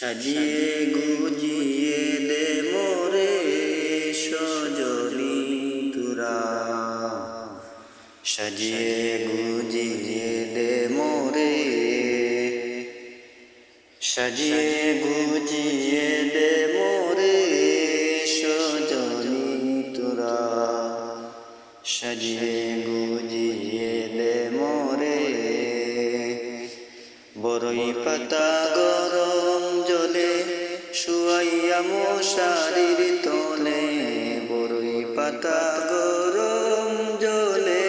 সাজিয়ে গুজিয়ে দে মোরে সজনী তুরা, সাজিয়ে গুজিয়ে দে মোরে, সাজিয়ে গুজিয়ে দে মোরে সজনী তুরা, সাজিয়ে গুজিয়ে দে মোরে। বরই পাতা গরম জলে শুয়াইয়া মশারির তলে, বরই পাতা গরম জলে,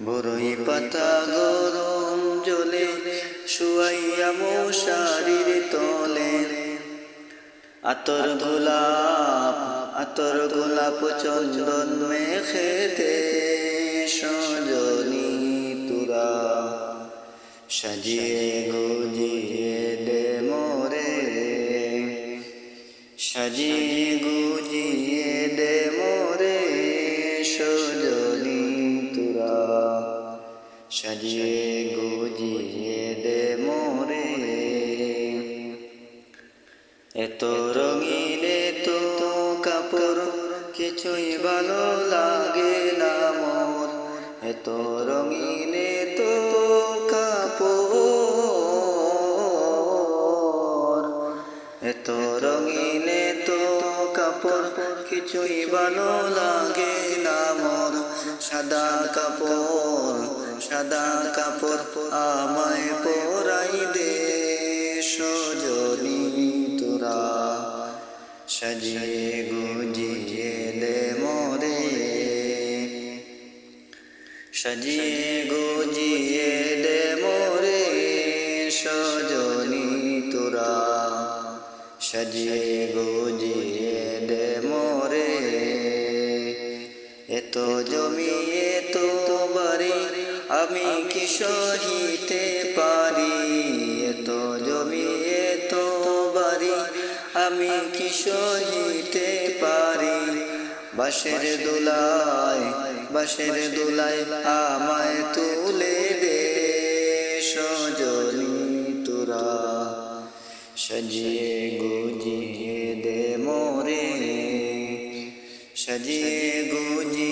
বরই পাতা গরম জলে শুয়াইয়া মশারির তলে। আতর গোলাপ চন্দন মেখে দে সজনী তুরা, সাজিয়ে গুজিয়ে দে মোরে, সাজিয়ে গুজিয়ে দে মোরে সজনী তুরা, সাজিয়ে গুজিয়ে দে মোরে। এত রঙিন এত কাপড় কিছুই ভালো লাগে না মোর, এত রঙিন এত কাপড়, এত রঙিন এত কাপড় কিছুই ভালো লাগে না মোর। সাদা কাপড় আমায় পরাই দে সজনী তুরা, সাজিয়ে গুজিয়ে দে মোরে, সাজিয়ে গুজিয়ে দে মোরে সজনী তুরা, সাজিয়ে গুজিয়ে দে মোরে। এত জমি এত বাড়ি আমি কি সহিতে পারি, এত জমি এত বাড়ি আমি কি সহিতে পারি। বাঁশের দোলায় আমায় তুলে দে সজনী তুরা, সাজিয়ে গুজিয়ে দে মোরে, সাজিয়ে গুজিয়ে